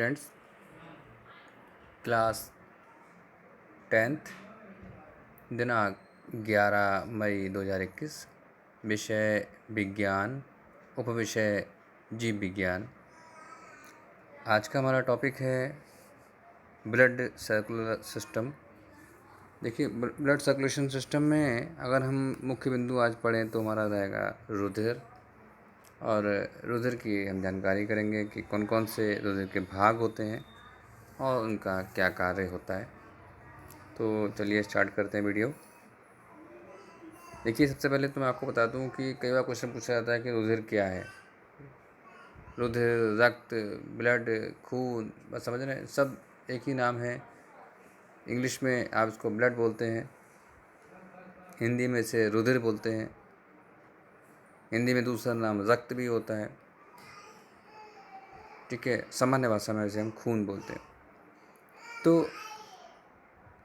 Friends, class 10th दिनांक 11 मई 2021, विषय विज्ञान, उपविषय जीव विज्ञान। आज का हमारा टॉपिक है ब्लड सर्कुलर सिस्टम। देखिए, ब्लड सर्कुलेशन सिस्टम में अगर हम मुख्य बिंदु आज पढ़ें तो हमारा रहेगा रुधिर, और रुधिर की हम जानकारी करेंगे कि कौन कौन से रुधिर के भाग होते हैं और उनका क्या कार्य होता है। तो चलिए स्टार्ट करते हैं वीडियो। देखिए, सबसे पहले तो मैं आपको बता दूं कि कई बार क्वेश्चन पूछा जाता है कि रुधिर क्या है। रुधिर, रक्त, ब्लड, खून, बस समझ रहे हैं, सब एक ही नाम है। इंग्लिश में आप इसको ब्लड बोलते हैं, हिंदी में इसे रुधिर बोलते हैं। हिंदी में दूसरा नाम रक्त भी होता है, ठीक है। सामान्य भाषा में इसे हम खून बोलते हैं। तो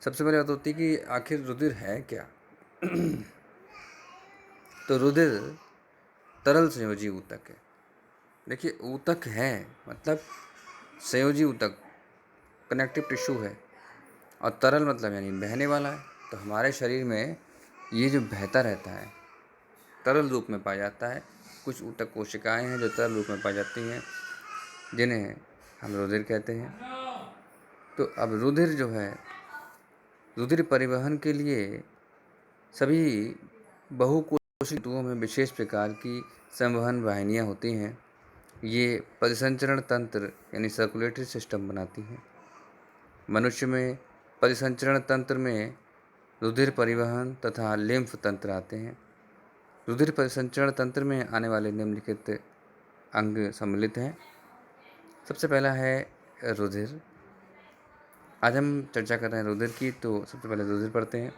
सबसे पहले बात होती है कि आखिर रुधिर है क्या। तो रुधिर तरल संयोजी ऊतक है। देखिए, ऊतक है मतलब संयोजी ऊतक, कनेक्टिव टिश्यू है, और तरल मतलब यानी बहने वाला है। तो हमारे शरीर में ये जो बहता रहता है तरल रूप में पाया जाता है। कुछ ऊतक कोशिकाएं हैं जो तरल रूप में पाई जाती हैं, जिन्हें हम रुधिर कहते हैं। तो अब रुधिर जो है, रुधिर परिवहन के लिए सभी बहुकोशिकीय तंतुओं में विशेष प्रकार की संवहन वाहिनियाँ होती हैं। ये परिसंचरण तंत्र यानी सर्कुलेटरी सिस्टम बनाती हैं। मनुष्य में परिसंचरण तंत्र में रुधिर परिवहन तथा लिम्फ तंत्र आते हैं। रुधिर परिसंचरण तंत्र में आने वाले निम्नलिखित अंग सम्मिलित हैं। सबसे पहला है रुधिर। आज हम चर्चा कर रहे हैं रुधिर की, तो सबसे पहले रुधिर पढ़ते हैं।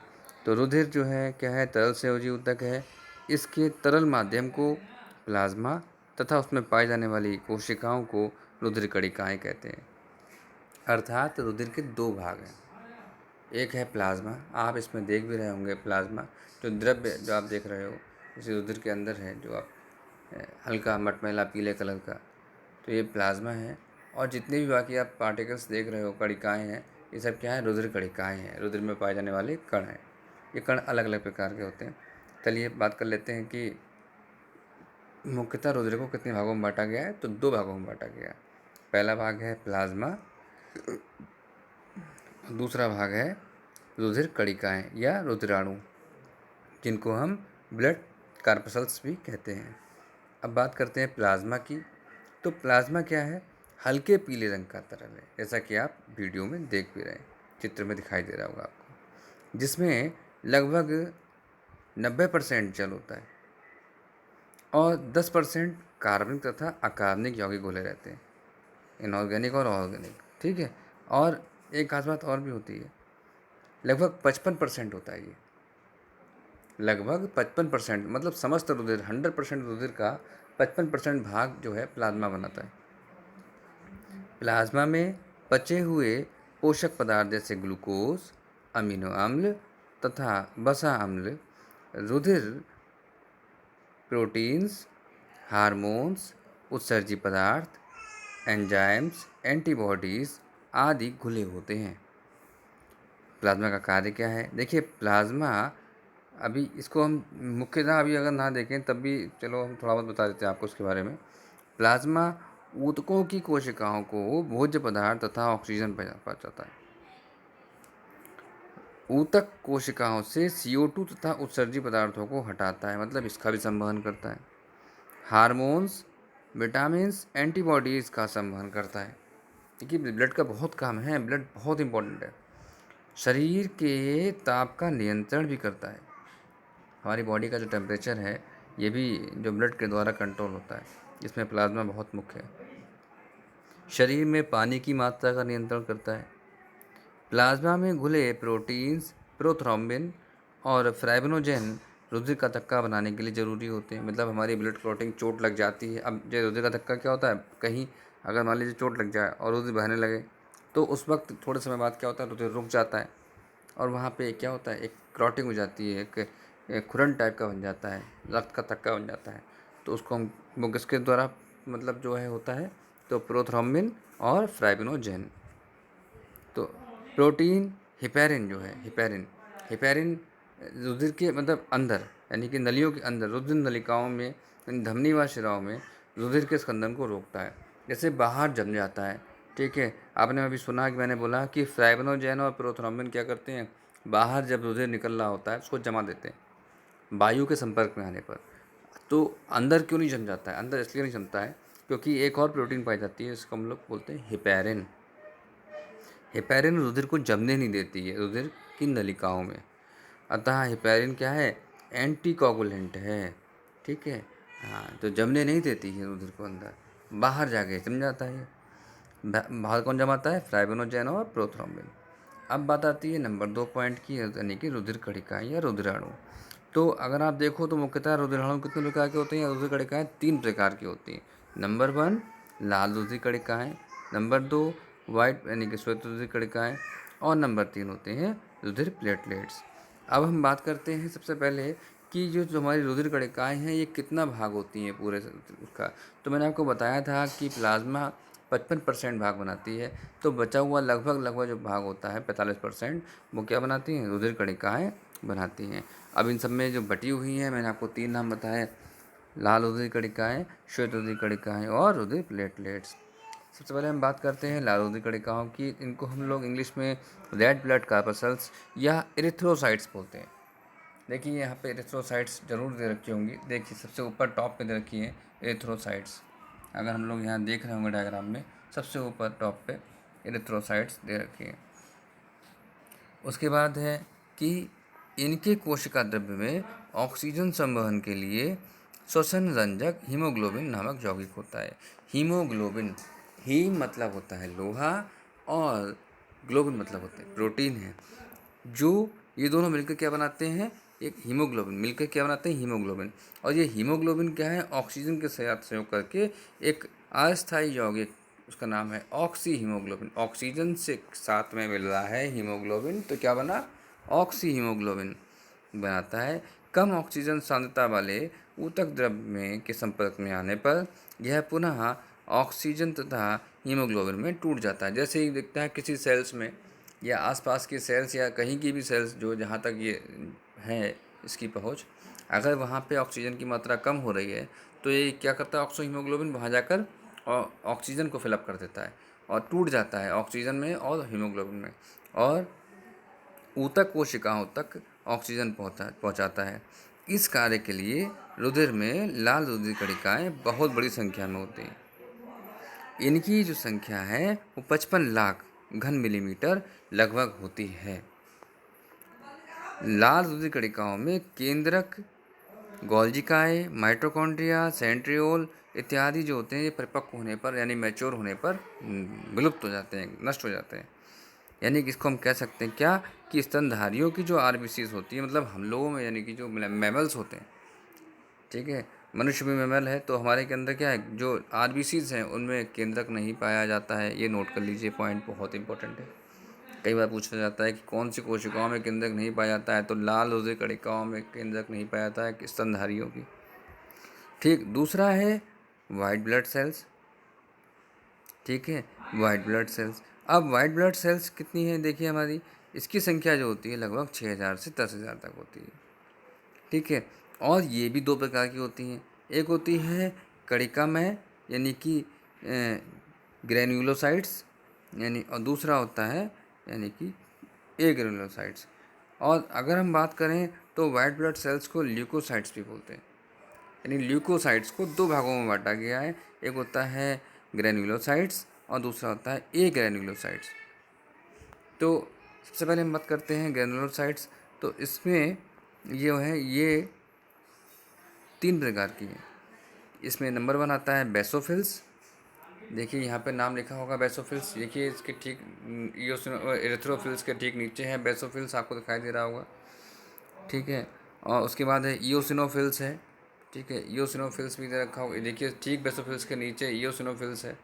तो रुधिर जो है क्या है, तरल संयोजी ऊतक है। इसके तरल माध्यम को प्लाज्मा तथा उसमें पाई जाने वाली कोशिकाओं को रुधिर कणिकाएं कहते हैं। अर्थात रुधिर के दो भाग हैं। एक है प्लाज्मा, आप इसमें देख भी रहे होंगे प्लाज्मा, जो द्रव्य जो आप देख रहे हो इसी रुधिर के अंदर है, जो आप हल्का मटमैला पीले कलर का, तो ये प्लाज्मा है। और जितने भी बाकी आप पार्टिकल्स देख रहे हो, कणिकाएं हैं, ये सब क्या है, रुधिर कणिकाएं हैं, रुधिर में पाए जाने वाले कण हैं। ये कण अलग अलग प्रकार के होते हैं। चलिए बात कर लेते हैं कि मुख्यतः रुधिर को कितने भागों में बांटा गया है। तो दो भागों में बांटा गया है। पहला भाग है प्लाज्मा, दूसरा भाग है रुधिर कणिकाएं या रुधिराणु, जिनको हम ब्लड कार्पसल्स भी कहते हैं। अब बात करते हैं प्लाज्मा की। तो प्लाज्मा क्या है, हल्के पीले रंग का तरल है, जैसा कि आप वीडियो में देख भी रहे हैं, चित्र में दिखाई दे रहा होगा आपको, जिसमें लगभग 90% जल होता है और 10% कार्बनिक तथा अकार्बनिक यौगिक घुले रहते हैं, इनऑर्गेनिक और ऑर्गेनिक, ठीक है। और एक खास बात और भी होती है, लगभग 55% होता है ये, लगभग 55%, मतलब समस्त रुधिर 100% रुधिर का 55% भाग जो है प्लाज्मा बनाता है। प्लाज्मा में पचे हुए पोषक पदार्थ जैसे ग्लूकोज, अमीनो अम्ल तथा वसा अम्ल, रुधिर प्रोटीन्स, हार्मोन्स, उत्सर्जी पदार्थ, एंजाइम्स, एंटीबॉडीज़ आदि घुले होते हैं। प्लाज्मा का कार्य क्या है। देखिए, प्लाज्मा अभी इसको हम मुख्यतः अभी अगर ना देखें तब भी चलो हम थोड़ा बहुत बता देते हैं आपको उसके बारे में। प्लाज्मा ऊतकों की कोशिकाओं को भोज्य पदार्थ तथा ऑक्सीजन पहुंचाता है। ऊतक कोशिकाओं से CO2 तथा उत्सर्जी पदार्थों को हटाता है, मतलब इसका भी संवहन करता है। हार्मोन्स, विटामिन्स, एंटीबॉडीज़ का संवहन करता है। देखिए, ब्लड का बहुत काम है, ब्लड बहुत इंपॉर्टेंट है। शरीर के ताप का नियंत्रण भी करता है। हमारी बॉडी का जो टेम्परेचर है ये भी जो ब्लड के द्वारा कंट्रोल होता है, इसमें प्लाज्मा बहुत मुख्य है। शरीर में पानी की मात्रा का नियंत्रण करता है। प्लाज्मा में घुले प्रोटीन्स, प्रोथ्रोम्बिन और फाइब्रिनोजेन रुधिर का धक्का बनाने के लिए ज़रूरी होते हैं। मतलब हमारी ब्लड क्लॉटिंग, चोट लग जाती है। अब जो रुधिर का धक्का क्या होता है, कहीं अगर मान लीजिए चोट लग जाए और रुधिर बहने लगे तो उस वक्त थोड़े समय बाद क्या होता है, रुधिर रुक जाता है और वहाँ पे क्या होता है, एक क्लॉटिंग हो जाती है, एक खुरन टाइप का बन जाता है, रक्त का थक्का बन जाता है। तो उसको हम वो किसके द्वारा मतलब जो है होता है, तो प्रोथ्रोम्बिन और फाइब्रिनोजेन। तो प्रोटीन हिपैरिन जो है, हिपैरिन रुधिर के मतलब अंदर यानी कि नलियों के अंदर रुधिर नलिकाओं में धमनी व शिराओं में रुधिर के स्कंदन को रोकता है, जैसे बाहर जम जाता है। ठीक है, आपने अभी सुना कि मैंने बोला कि फाइब्रिनोजेन और प्रोथ्रोम्बिन क्या करते हैं, बाहर जब रुधिर निकल रहा होता है उसको जमा देते हैं वायु के संपर्क में आने पर। तो अंदर क्यों नहीं जम जाता है, अंदर इसलिए नहीं जमता है क्योंकि एक और प्रोटीन पाई जाती है, इसको हम लोग बोलते हैं हिपैरिन। हिपैरिन रुधिर को जमने नहीं देती है रुधिर की नलिकाओं में, अतः हिपैरिन क्या है, एंटीकोगुलेंट है। ठीक है, हाँ, तो जमने नहीं देती है रुधिर को, अंदर बाहर जाके जम जाता है। बाहर कौन जमाता है, फाइब्रिनोजेन और प्रोथ्रोम्बिन। अब बात आती है नंबर 2 पॉइंट की, यानी कि रुधिर कणिकाएं या रुधिराणु। तो अगर आप देखो तो मुख्यतः रुधिराणु कितने प्रकार के होते हैं, रुधिर कणिकाएं 3 प्रकार की होती हैं। नंबर 1 लाल रुधिर कणिकाएं, नंबर 2 वाइट यानी कि श्वेत रुधिर कणिकाएं, और नंबर 3 होते हैं रुधिर प्लेटलेट्स। अब हम बात करते हैं सबसे पहले कि जो हमारी रुधिर कणिकाएं हैं ये कितना भाग होती हैं पूरे उसका। तो मैंने आपको बताया था कि प्लाज्मा 55% भाग बनाती है, तो बचा हुआ लगभग जो भाग होता है 45% वो क्या बनाती हैं, रुधिर कणिकाएं बनाती हैं। अब इन सब में जो बटी हुई हैं मैंने आपको 3 नाम बताए, लाल रुधिर कणिकाएं, श्वेत रुधिर कणिकाएं और रुधिर प्लेटलेट्स। सबसे पहले हम बात करते हैं लाल रुधिर कणिकाओं की। इनको हम लोग इंग्लिश में रेड ब्लड कार्पसल्स या इरिथ्रोसाइट्स बोलते हैं। देखिए यहाँ पे इरिथ्रोसाइट्स जरूर दे रखी होंगी, देखिए सबसे ऊपर टॉप पे दे रखी है इरिथ्रोसाइट्स। अगर हम लोग यहाँ देख रहे होंगे डायग्राम में, सबसे ऊपर टॉप पे इरिथ्रोसाइट्स दे रखी है। उसके बाद है कि इनके कोशिका द्रव्य में ऑक्सीजन संवहन के लिए श्वसन रंजक हीमोग्लोबिन नामक यौगिक होता है। हीमोग्लोबिन, हीम मतलब होता है लोहा और ग्लोबिन मतलब होता है प्रोटीन है, जो ये दोनों मिलकर क्या बनाते हैं, एक हीमोग्लोबिन मिलकर क्या बनाते हैं, हीमोग्लोबिन। और ये हीमोग्लोबिन क्या है, ऑक्सीजन के साथ संयोग करके एक अस्थायी यौगिक, उसका नाम है ऑक्सी हीमोग्लोबिन। ऑक्सीजन से साथ में मिल रहा है हीमोग्लोबिन, तो क्या बना, ऑक्सी हीमोग्लोबिन बनाता है। कम ऑक्सीजन सांद्रता वाले ऊतक द्रव्य में के संपर्क में आने पर यह पुनः ऑक्सीजन तथा हीमोग्लोबिन में टूट जाता है। जैसे ही दिखता है किसी सेल्स में या आसपास के सेल्स या कहीं की भी सेल्स जो जहाँ तक ये है इसकी पहुँच, अगर वहाँ पे ऑक्सीजन की मात्रा कम हो रही है तो ये क्या करता है, ऑक्सो हीमोग्लोबिन वहाँ जाकर और ऑक्सीजन को फिलअप कर देता है और टूट जाता है ऑक्सीजन में और हीमोग्लोबिन में, और ऊतक कोशिकाओं तक ऑक्सीजन पहुँचाता है। इस कार्य के लिए रुधिर में लाल रुधिर कणिकाएं बहुत बड़ी संख्या में होती हैं। इनकी जो संख्या है वो 55 लाख घन मिलीमीटर लगभग होती है। लाल रुधिर कणिकाओं में केंद्रक, गोल्जिकाएं, माइटोकॉन्ड्रिया, सेंट्रियोल इत्यादि जो होते हैं ये परिपक्व होने पर यानी मैच्योर होने पर विलुप्त हो जाते हैं, नष्ट हो जाते हैं। यानी कि इसको हम कह सकते हैं क्या, कि स्तनधारियों की जो आरबीसीज होती है, मतलब हम लोगों में यानी कि जो मैमल्स होते हैं, ठीक है, मनुष्य भी मैमल है, तो हमारे के अंदर क्या है, जो आरबीसीज हैं उनमें केंद्रक नहीं पाया जाता है। ये नोट कर लीजिए, पॉइंट बहुत इंपॉर्टेंट है। कई बार पूछा जाता है कि कौन सी कोशिकाओं में केंद्रक नहीं पाया जाता है, तो लाल रुधिर कणिकाओं में केंद्रक नहीं पाया जाता है स्तनधारियों की। ठीक, दूसरा है वाइट ब्लड सेल्स। ठीक है, वाइट ब्लड सेल्स। अब वाइट ब्लड सेल्स कितनी है, देखिए हमारी इसकी संख्या जो होती है लगभग 6000 से 10,000 तक होती है। ठीक है, और ये भी 2 प्रकार की होती हैं, एक होती है कणिकामय यानी कि ग्रेन्युलोसाइट्स यानी, और दूसरा होता है यानी कि एग्रेनुलोसाइट्स। और अगर हम बात करें तो वाइट ब्लड सेल्स को ल्यूकोसाइट्स भी बोलते हैं। यानी ल्यूकोसाइट्स को 2 भागों में बांटा गया है, एक होता है ग्रेन्युलोसाइट्स और दूसरा होता है एग्रेनुलोसाइट्स। तो सबसे पहले हम बात करते हैं ग्रेनुलोसाइट्स। तो इसमें ये 3 प्रकार की है। इसमें नंबर 1 आता है बेसोफिल्स। देखिए यहाँ पे नाम लिखा होगा बेसोफिल्स, देखिए इसके ठीक इरिथ्रोफिल्स के ठीक नीचे है बेसोफिल्स, आपको दिखाई दे रहा होगा। ठीक है, और उसके बाद है इयोसिनोफिल्स है। ठीक है, इयोसिनोफिल्स भी दे रखा होगा, देखिए ठीक बेसोफिल्स के नीचे इयोसिनोफिल्स है।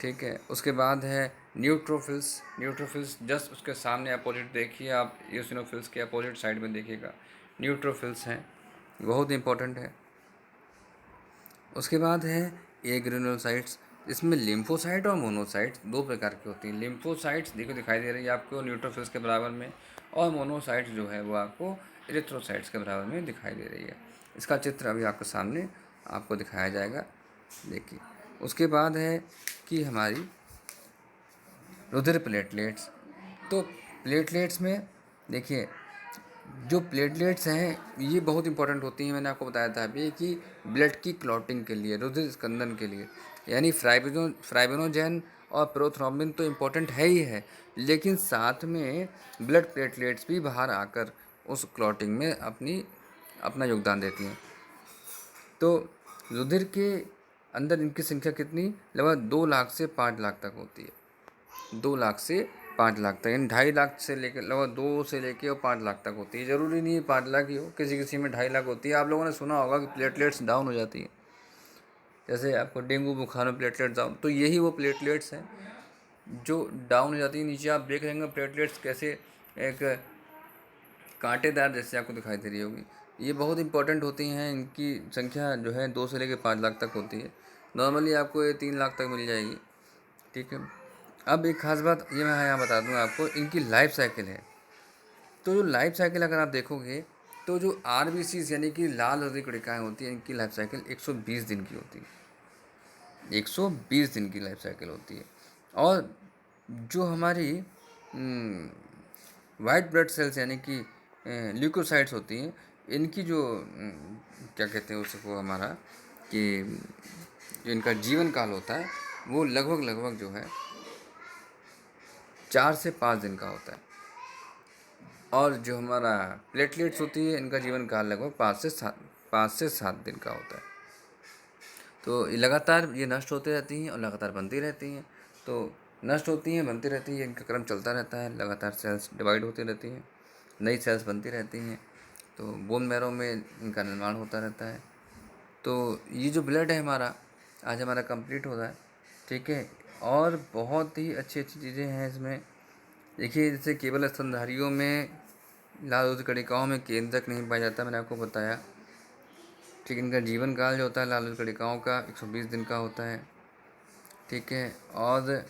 ठीक है, उसके बाद है न्यूट्रोफिल्स। न्यूट्रोफिल्स जस्ट उसके सामने अपोजिट देखिए आप, इयोसिनोफिल्स के अपोजिट साइड में देखिएगा न्यूट्रोफिल्स हैं, बहुत इंपॉर्टेंट है। उसके बाद है एग्रेनुलोसाइट्स। इसमें लिम्फोसाइट और मोनोसाइट्स दो प्रकार की होती हैं। लिम्फोसाइट्स देखो दिखाई दे रही है आपको न्यूट्रोफिल्स के बराबर में, और मोनोसाइट्स जो है वो आपको इरिथ्रोसाइट्स के बराबर में दिखाई दे रही है। इसका चित्र अभी आपके सामने आपको दिखाया जाएगा, देखिए। उसके बाद है कि हमारी रुधिर प्लेटलेट्स। तो प्लेटलेट्स में देखिए, जो प्लेटलेट्स हैं ये बहुत इंपॉर्टेंट होती हैं। मैंने आपको बताया था अभी कि ब्लड की क्लॉटिंग के लिए, रुधिर स्कंदन के लिए, यानी फ्राइब्रिनोजेन और प्रोथ्रोम्बिन तो इम्पोर्टेंट है ही है, लेकिन साथ में ब्लड प्लेटलेट्स भी बाहर आकर उस क्लॉटिंग में अपना योगदान देती हैं। तो रुधिर के अंदर इनकी संख्या कितनी, लगभग 2 लाख से 5 लाख तक होती है। 2 लाख से 5 लाख तक, यानी 2.5 लाख से लेकर लगभग 2 से लेकर और 5 लाख तक होती है। ज़रूरी नहीं है 5 लाख ही हो, किसी किसी में 2.5 लाख होती है। आप लोगों ने सुना होगा कि प्लेटलेट्स डाउन हो जाती है, जैसे आपको डेंगू बुखार में प्लेटलेट्स डाउन, तो यही वो प्लेटलेट्स हैं जो डाउन हो जाती है। नीचे आप देख रहे होंगे प्लेटलेट्स कैसे एक कांटेदार जैसे आपको दिखाई दे रही होगी। ये बहुत इंपॉर्टेंट होती हैं, इनकी संख्या जो है 2 से लेकर 5 लाख तक होती है। नॉर्मली आपको ये 3 लाख तक मिल जाएगी, ठीक है। अब एक खास बात ये मैं यहाँ बता दूँ आपको, इनकी लाइफ साइकिल है। तो जो लाइफ साइकिल अगर आप देखोगे तो जो आरबीसीज यानी कि लाल हृदय कणिकाएँ होती हैं, इनकी लाइफ साइकिल 120 दिन की होती है। 120 दिन की लाइफ साइकिल होती है। और जो हमारी वाइट ब्लड सेल्स यानी कि ल्यूकोसाइट्स होती हैं, इनकी जो क्या कहते हैं उसको हमारा, कि जो इनका जीवन काल होता है वो लगभग जो है 4 से 5 दिन का होता है। और जो हमारा प्लेटलेट्स होती है, इनका जीवन काल लगभग 5 से 7 दिन का होता है। तो लगातार ये नष्ट होती रहती हैं और लगातार बनती रहती हैं। तो नष्ट होती हैं, बनती रहती हैं, इनका क्रम चलता रहता है। लगातार सेल्स डिवाइड होती रहती हैं, नई सेल्स बनती रहती हैं। तो बोन मैरो में इनका निर्माण होता रहता है। तो ये जो ब्लड है हमारा, आज हमारा कंप्लीट हो रहा है, ठीक है। और बहुत ही अच्छी चीज़ें हैं इसमें। देखिए, जैसे केवल स्तनधारियों में लाल हृदय कणिकाओं में केंद्रक नहीं पाया जाता, मैंने आपको बताया, ठीक। इनका जीवन काल जो होता है लाल हृदय कणिकाओं का 120 दिन का होता है, ठीक है। और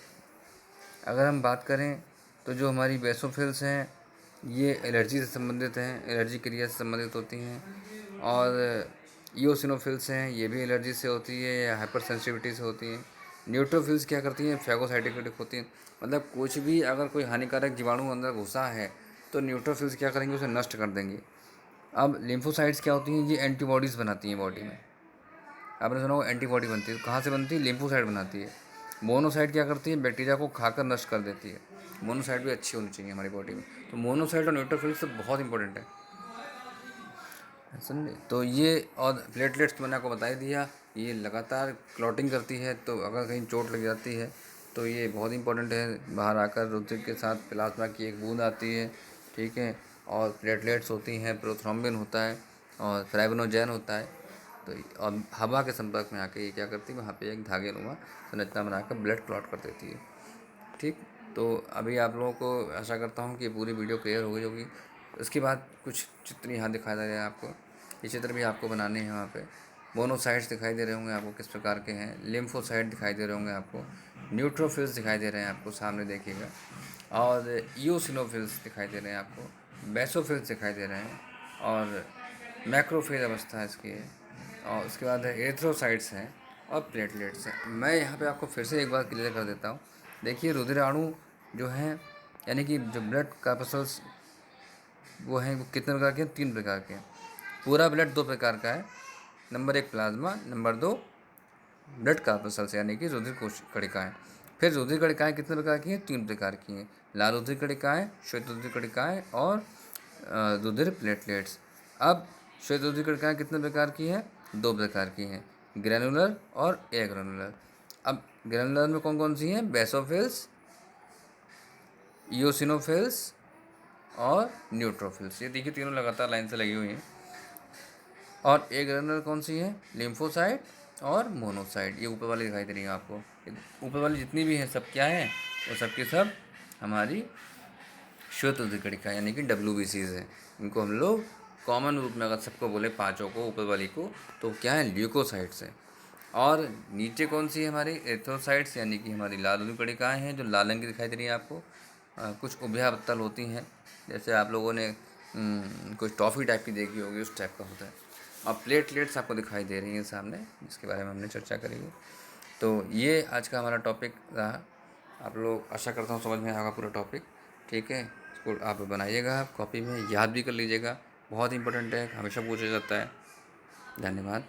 अगर हम बात करें तो जो हमारी बेसोफिल्स हैं ये एलर्जी से संबंधित हैं, एलर्जी क्रिया से संबंधित होती हैं। और ईओसिनोफिल्स हैं, ये भी एलर्जी से होती है या हाइपर सेंसिटिविटी से होती हैं। न्यूट्रोफिल्स क्या करती हैं, फैगोसाइटोकिनेटिक होती हैं। मतलब कुछ भी अगर कोई हानिकारक जीवाणु अंदर घुसा है तो न्यूट्रोफिल्स क्या करेंगे, उसे नष्ट कर देंगे। अब लिम्फोसाइट्स क्या होती हैं, ये एंटीबॉडीज़ बनाती हैं बॉडी में। आपने सुना होगा एंटीबॉडी बनती है, कहाँ से बनती है, लिम्फोसाइट बनाती है। मोनोसाइट क्या करती है, बैक्टीरिया को खाकर नष्ट कर देती है। मोनोसाइट भी अच्छी होनी चाहिए हमारी बॉडी में। तो मोनोसाइट और न्यूट्रोफिल्स तो बहुत इंपॉर्टेंट है, समझे। तो ये और प्लेटलेट्स तो मैंने आपको बता ही दिया, ये लगातार क्लॉटिंग करती है। तो अगर कहीं चोट लग जाती है तो ये बहुत इंपॉर्टेंट है, बाहर आकर रुधिर के साथ प्लाज्मा की एक बूंद आती है, ठीक है। और प्लेटलेट्स होती हैं, प्रोथ्रोम्बिन होता है और फाइब्रिनोजेन होता है। तो और हवा के संपर्क में आके ये क्या करती है, वहाँ पे एक धागे नुमा संरचना बनाकर ब्लड क्लॉट कर देती है, ठीक। तो अभी आप लोगों को आशा करता हूँ कि पूरी वीडियो क्लियर हो गई होगी। उसके बाद कुछ चित्र यहाँ दिखाया जा रहा है आपको, ये चित्र भी आपको बनाने हैं। वहाँ पे मोनोसाइट्स दिखाई दे रहे होंगे आपको किस प्रकार के हैं, लिम्फोसाइट दिखाई दे रहे होंगे आपको, न्यूट्रोफिल्स दिखाई दे रहे हैं आपको सामने देखिएगा, और ईओसिनोफिल्स दिखाई दे रहे हैं आपको, बेसोफिल्स दिखाई दे रहे हैं, और मैक्रोफेज अवस्था इसकी है। और उसके बाद एरिथ्रोसाइट्स हैं और प्लेटलेट्स हैं। मैं यहाँ पे आपको फिर से एक बार क्लियर कर देता हूँ। देखिए, रुधिराणु जो हैं यानी कि जो ब्लड कार्पसल्स वो हैं, वो कितने प्रकार के हैं, 3 प्रकार के हैं। पूरा ब्लड 2 प्रकार का है, number 1 plasma, number 2 blood corpuscles यानी कि रुधिर कोश कणिकाएँ। फिर रुधिर कणिकाएँ कितने प्रकार की हैं, 3 प्रकार की हैं, लाल रुधिर कणिकाएँ, श्वेत रुधिर कणिकाएँ और रुधिर प्लेटलेट्स। अब श्वेत रुधिर कणिकाएँ कितने प्रकार की हैं, 2 प्रकार की हैं, ग्रैनुलर और एग्रैनुलर। अब ग्रैनुलर में कौन कौन सी हैं, बेसोफिल्स, ईओसिनोफिल्स और न्यूट्रोफिल्स। ये देखिए तीनों लगातार लाइन से लगी हुई हैं। और एग्रैनुलर कौन सी है, लिम्फोसाइट और मोनोसाइट। ये ऊपर वाली दिखाई दे रही है आपको, ऊपर वाली जितनी भी हैं सब क्या हैं, वो सब के सब हमारी श्वेत रुधिर कणिका यानी कि WBCs हैं। इनको हम लोग कॉमन रूप में अगर सबको बोले, पाँचों को, ऊपर वाली को, तो क्या है, ल्यूकोसाइट्स हैं। और नीचे कौन सी है हमारी एथ्रोसाइट्स, यानी कि हमारी लाल वाली कोशिकाएँ हैं जो लाल रंग की दिखाई दे रही हैं आपको। कुछ उभयबत्तल होती हैं, जैसे आप लोगों ने कुछ टॉफ़ी टाइप की देखी होगी, उस टाइप का होता है। और प्लेटलेट्स आपको दिखाई दे रही हैं सामने, जिसके बारे में हमने चर्चा करी है। तो ये आज का हमारा टॉपिक रहा। आप लोग, आशा करता हूँ समझ में आएगा पूरा टॉपिक। ठीक है, इसको आप बनाइएगा, आप कॉपी में याद भी कर लीजिएगा, बहुत इंपॉर्टेंट है, हमेशा पूछा जाता है। धन्यवाद।